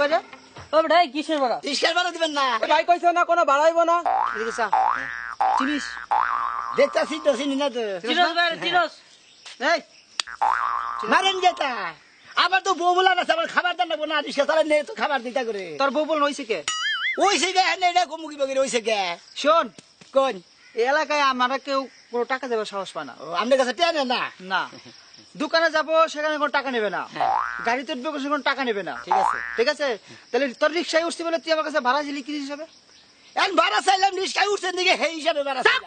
করে ও বেটা কিসের ভাড়া? রিস্কার ভাড়া দিবেন না? ভাই কইছো না কোনো বাড়াইবো না। এদিকে চা। চিনিস দেখতাছি তো চিনি না তো। চিরস ভাই চিরস। এই মারেন যেটা আবার তো বউ বলা আছে, আবার খাবার দান লাগবো না, রিস্কা চালাই নেই তো খাবার দিতা করে। তোর বউ বল হইছে কে? ওইসে গে হ্যাঁ এটা কমুকি বগির ওইসে গে। শোন কোন? এই এলাকায় আমরা কেউ কোনো টাকা দেবার সাহস পায় না। ও, আপনার কাছে টেনে না? না দোকানে যাবো সেখানে কোনো টাকা নেবে না, হ্যাঁ। গাড়িতে উঠবে সেখানে কোনো টাকা নেবে না। ঠিক আছে। ঠিক আছে, তাহলে তোর রিক্সায় উঠছি বলে তুই আমার কাছে ভাড়া দিলি কি হিসাবে? এখন ভাড়া চাইলাম রিস্কায় উঠছেন দিকে সেই হিসাবে ভাড়া চাইলাম।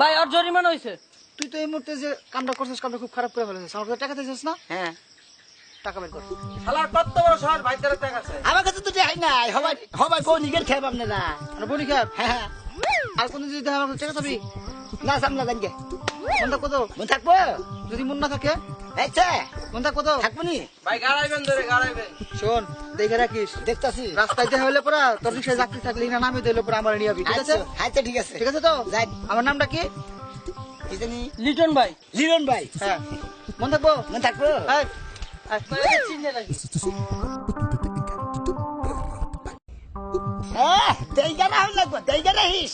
ভাই আর জরিমানা হইছে। তুই তো এই মুহূর্তে যে কামটা করছিস কামটা খুব খারাপ করে ফেলেছিস। আমার কাছে টাকা দিয়েছিস না? হ্যাঁ টাকা বের কর। শালা কত বড় শহর ভাই তোর টাকা আছে। আমার কাছে তো দেখাই নাই, হবাই হবাই কোন নিগের খেয়ে আপনারা। আর বলি খাব হ্যাঁ আর কোন যদি দেয় আমার কাছে টাকা চাবি না সামলা জানকে মন থাক কত? মন থাকবো যদি মন না থাকে আচ্ছা মন থাক কত? থাকবো নি ভাই গাড়াইবেন ধরে গাড়াইবেন। শোন দেখে রাখিস দেখতাছি। রাস্তায় দেখা হলে পরা তোর রিক্সায় যাত্রী থাকলে না নামে দিলে পরে আমার নিয়ে যাবি। ঠিক আছে? আচ্ছা আচ্ছা ঠিক আছে ঠিক আছে তো? যাই। আমার নামটা কি? কি জানি? লিটন ভাই। লিরন ভাই। হ্যাঁ মন থাকবো। মন থাকবো। এই, এই। ভাই চিনতে লাগি। হ্যাঁ দেইগা না হল লাগবো, দেইগা রাখিস।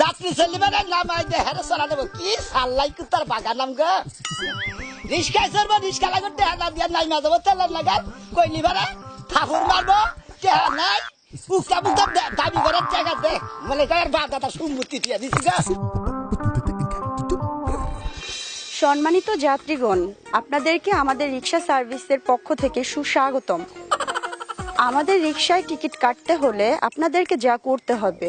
যাত্রী ছেলেমেয়েরা নামাই দে হেরে চলা দেবো কি সাল্লাই কুত্তার বাগান নাম গো। রিস্কায় চড়বো, রিস্কা লাগো টেহা না দিয়া নাই মা যাবো তেলের লাগান কইলি ভাড়া ঠাকুর মারবো টেহা নাই উক্তা মুক্তা দাবি করার জায়গা দে মানে গায়ের বাপ দাদা সম্মতি দিয়া দিছি গা। সম্মানিত যাত্রীগণ, আপনাদেরকে আমাদের রিক্সা সার্ভিসের পক্ষ থেকে সুস্বাগতম। আমাদের রিক্সায় টিকিট কাটতে হলে আপনাদেরকে যা করতে হবে: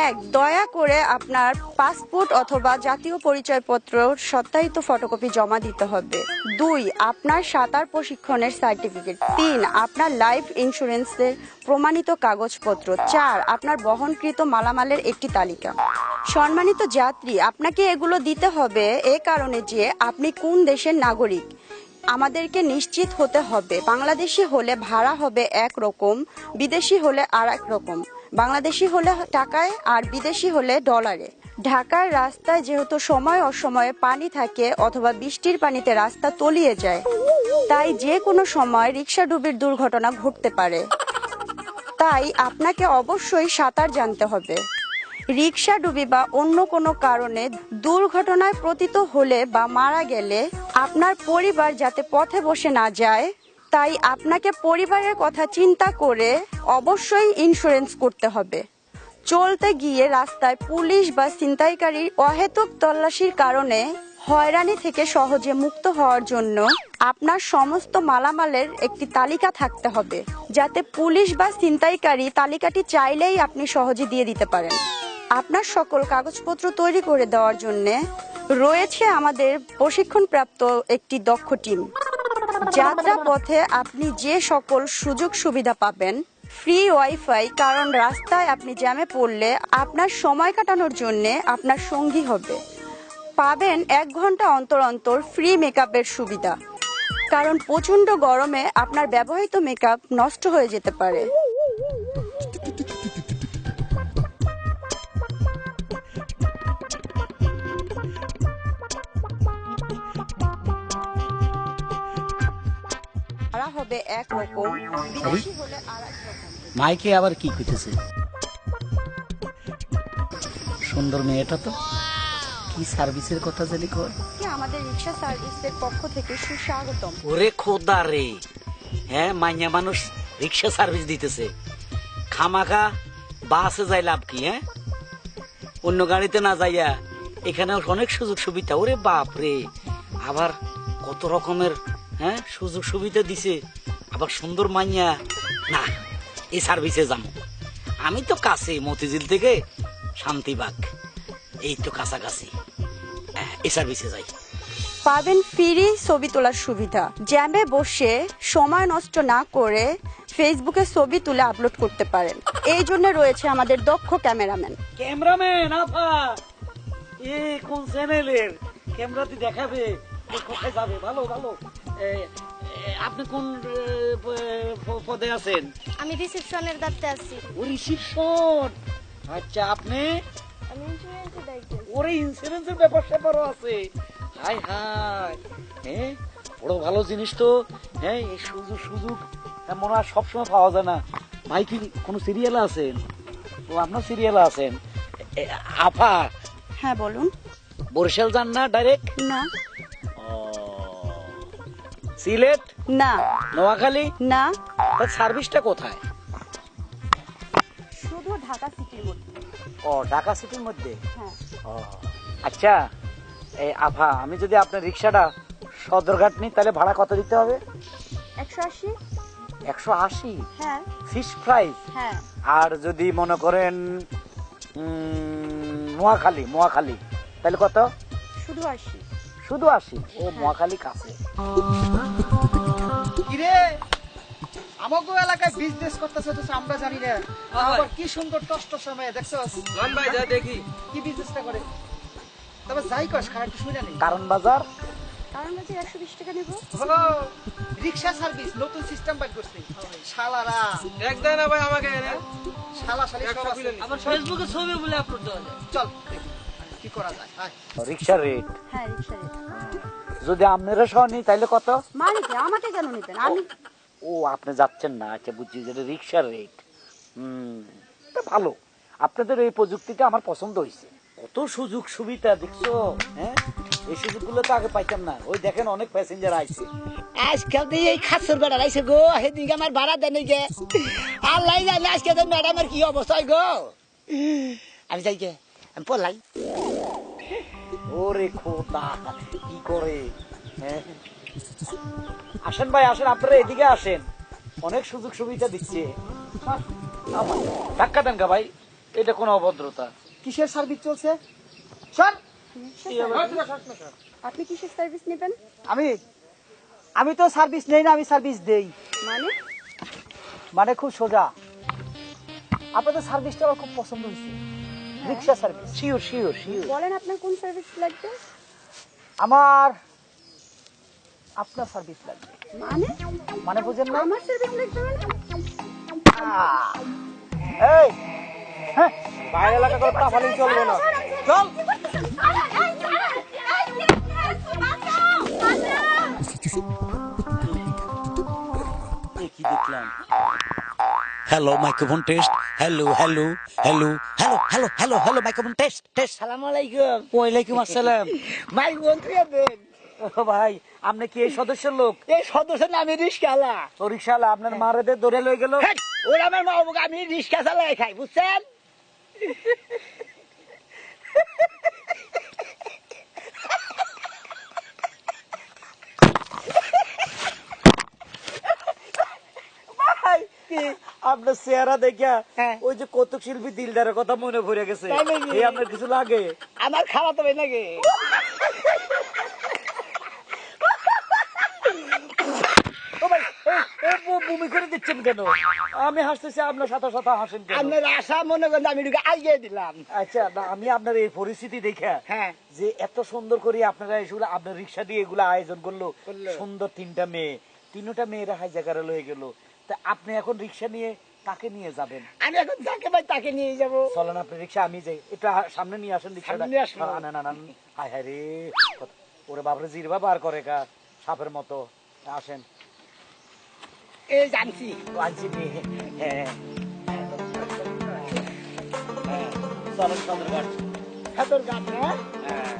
1. দয়া করে আপনার পাসপোর্ট অথবা জাতীয় পরিচয়পত্র সত্যায়িত ফটোকপি জমা দিতে হবে। 2. আপনার সাঁতার প্রশিক্ষণের সার্টিফিকেট। 3. আপনার লাইফ ইন্স্যুরেন্সের প্রমাণিত কাগজপত্র। 4. আপনার বহনকৃত মালামালের একটি তালিকা। সম্মানিত যাত্রী, আপনাকে এগুলো দিতে হবে এ কারণে যে আপনি কোন দেশের নাগরিক আমাদেরকে নিশ্চিত হতে হবে। বাংলাদেশি হলে ভাড়া হবে একরকম, বিদেশি হলে আর এক রকম। বাংলাদেশি হলে টাকায় আর বিদেশি হলে ডলারে। ঢাকার রাস্তায় যেহেতু সময় অসময়ে পানি থাকে অথবা বৃষ্টির পানিতে রাস্তা তলিয়ে যায়, তাই যে কোনো সময় রিক্সা ডুবির দুর্ঘটনা ঘটতে পারে। তাই আপনাকে অবশ্যই সাঁতার জানতে হবে। রিক্সা ডুবি বা অন্য কোনো কারণে দুর্ঘটনায় পতিত হলে বা মারা গেলে আপনার পরিবার যাতে পথে বসে না যায়, তাই আপনাকে পরিবারের কথা চিন্তা করে অবশ্যই ইন্স্যুরেন্স করতে হবে। চলতে গিয়ে রাস্তায় পুলিশ বা ছিনতাইকারীর অহেতুক তল্লাশির কারণে হয়রানি থেকে সহজে মুক্ত হওয়ার জন্য আপনার সমস্ত মালামালের একটি তালিকা থাকতে হবে, যাতে পুলিশ বা ছিনতাইকারী তালিকাটি চাইলেই আপনি সহজে দিয়ে দিতে পারেন। আপনার সকল কাগজপত্র তৈরি করে দেওয়ার জন্য রয়েছে আমাদের প্রশিক্ষণপ্রাপ্ত একটি দক্ষ টিম। যাত্রা পথে আপনি যে সকল সুযোগ সুবিধা পাবেন: ফ্রি ওয়াইফাই, কারণ রাস্তায় আপনি জ্যামে পড়লে আপনার সময় কাটানোর জন্য আপনার সঙ্গী হবে। পাবেন 1 ঘন্টা অন্তর অন্তর ফ্রি মেকআপের সুবিধা, কারণ প্রচন্ড গরমে আপনার ব্যবহৃত মেকআপ নষ্ট হয়ে যেতে পারে। ভাড়া হবে একরকম, বিদেশি হলে আর এক রকম। মাইকে আবার কি কইতেছে? সুন্দর মেয়েটা তো কি সার্ভিসের কথা জানি কয়। আমাদের রিক্সা সার্ভিসের পক্ষ থেকে সুস্বাগতম। ওরে খোদা রে, হ্যাঁ মাইয়া মানুষ রিক্সা সার্ভিস দিতেছে, খামাখা বাসে যাই লাভ কি? হ্যাঁ অন্য গাড়িতে না যাইয়া এখানে অনেক সুযোগ সুবিধা। ওরে বাপ রে, আবার কত রকমের হ্যাঁ সুযোগ সুবিধা দিছে, আবার সুন্দর মাইয়া। না, এই সার্ভিসে যাবো। আমি তো কাছে মতিঝিল থেকে শান্তিবাগ, এই তো কাছাকাছি, এই সার্ভিসে যাই। পাবেন ফ্রি ছবি তোলার সুবিধা। জ্যামে বসে সময় নষ্ট না করে ফেসবুকে ছবি তুলে আপলোড করতে পারেন। এই জন্য রয়েছে আমাদের দক্ষ ক্যামেরাম্যান। ক্যামেরাম্যান আপা, এ কোন চ্যানেলের ক্যামেরাতে দেখাবে কোথায় যাবে? ভালো ভালো। আপনি কোন পদে আছেন? আমি রিসেপশনের দায়িত্বে আছি। ও রিসিপশন, আচ্ছা। আপনি? আমি ইন্স্যুরেন্সের দায়িত্বে আছি। ওরে ইন্স্যুরেন্সের ব্যাপার স্যাপারও আছে। হাই হাই, হ্যাঁ বড় ভালো জিনিস তো। হ্যাঁ এই সুযোগ সুযোগ মনে হয় সবসময় পাওয়া যায় না। ভাই কি কোনো সিরিয়ালে আছেন? ও আপনার সিরিয়ালে আছেন? আপা হ্যাঁ বলুন। বরিশাল যান না ডাইরেক্ট? না। সিলেট? না। নোয়াখালী? না। তার সার্ভিসটা কোথায়? শুধু ঢাকা সিটির মধ্যে। ও ঢাকা সিটির মধ্যে। হ্যাঁ। ও আচ্ছা, এই আভা আমি যদি আপনার রিক্সাটা সদরঘাট নিই তাহলে ভাড়া কত দিতে হবে? 180। 180? হ্যাঁ। Fix price? হ্যাঁ। আর যদি মনে করেন নোয়াখালী তাহলে কত? শুধু 80। শুধু 80? ও নোয়াখালী কাছে। কিরে আমাগো এলাকায় বিজনেস করতেছে তো আমরা জানি না, আবার কি সুন্দর টস্ট সময় দেখছস? লন ভাই যা দেখি কি বিজনেসটা করে? তবে যাই কস খারাপ একটু শুনে নেই। কারণ বাজার কারণ হচ্ছে 120 টাকা নেব। হলো রিক্সা সার্ভিস নতুন সিস্টেম বাইর করছে শালারা। এক দেয় না ভাই আমাকে শালা শালি সব আছে। আবার ফেসবুকে ছবি বলে আপলোড দেওয়া যায়। চল দেখি কি করা যায়। আয় রিক্সার রেট হ্যাঁ রিক্সা রেট। যদি আপনারা সহ নিই তাহলে কত? মানে কি আমাকে কেন নেবেন? আমি ও আপনি যাচ্ছেন না? আচ্ছা বুঝছি, যেটা রিক্সার রেট। তা ভালো, আপনাদের এই প্রযুক্তিটা আমার পছন্দ হয়েছে। কত সুযোগ সুবিধা দেখছো, হ্যাঁ? এই সুযোগগুলো তো আগে পাইতাম না। ওই দেখেন অনেক প্যাসেঞ্জার আইছে। আজকাল তো এই খাসর বেড়া রাইছে গো, সেদিকে আমার ভাড়া দেন গে। আল্লাহ জানে আজকে তো ম্যাডামের কি অবস্থা হয় গো। আমি যাই গে, আমি পড়লাই। ওরে খোদা কি করে, হ্যাঁ? আসেন ভাই আসেন, আপনারা এদিকে আসেন, অনেক সুযোগ সুবিধা দিচ্ছে। আমার ধাক্কা দেন গা ভাই, এটা কোনো অভদ্রতা? কিসের সার্ভিস চলছে? সর। আপনি কিসের সার্ভিস নেবেন? আমি তো সার্ভিস নেই না, আমি সার্ভিস দেই। মানে মানে খুব সোজা, আপনাদের সার্ভিসটা আমার খুব পছন্দ হয়েছে। রিক্সা সার্ভিস। Sure sure sure. বলেন আপনার কোন সার্ভিস লাগবে? আমার আপনার সার্ভিস লাগবে। মানে মানে বুঝেন না? আমার সার্ভিস লাগবে মানে? এই হ্যাঁ, বাইরে এলাকা করে তাফালি চলবে না। চল। কি দেখলাম? Hello microphone test, hello hello hello hello hello hello hello microphone test test. সালাম আলাইকুম। ওয়ালাইকুম আসসালাম। ভাই মন্ত্রী দেন। ও ভাই, আপনি কি এই সদস্যের লোক? এই সদস্য নামে রিস্কালা। ও রিক্সাওয়ালা আপনার মারেদের ধরে লয়ে গেল? ওরা আমার মা বাবা, আমি রিস্কা চালাই খাই, বুঝছেন? আপনার চেহারা দেখা হ্যাঁ। ওই যে কৌতুক শিল্পী দিলদারের কথা মনে পড়ে গেছে। তাই নাকি? এই আপনার কিছু লাগে? আমার খাওয়া তো নাকি? ও ভাই, বমি করে দিচ্ছেন কেন? আমি হাসতেছি, আপনার সাথে সাথে হাসেন কেন? আপনার আশা মনে করেন আমি ঢুকে আইয়ে দিলাম। আচ্ছা না, আমি আপনার এই পরিস্থিতি দেখা, হ্যাঁ। যে এত সুন্দর করে আপনারা এগুলো আপনার রিক্সা দিয়ে এগুলো আয়োজন করলো, সুন্দর তিনটা মেয়ে, তিনটা মেয়েরা হাই জায়গায় লয়ে গেল, তা আপনি এখন রিক্সা নিয়ে কাকে নিয়ে যাবেন? আমি এখন যাকে ভাই তাকে নিয়ে যাবো। চলেন আপনি রিক্সা, আমি যাই, একটু সামনে নিয়ে আসেন রিক্সাটা। সামনে নিয়ে আসবো? না না না, হায় হায় রে, ওরে বাপরে জিরবা বার করে কা সাপের মতো। আসেন, এই জানছি। আনছি নিয়ে। হ্যাঁ চলেন সদরঘাট। খাতর গাছ না? হ্যাঁ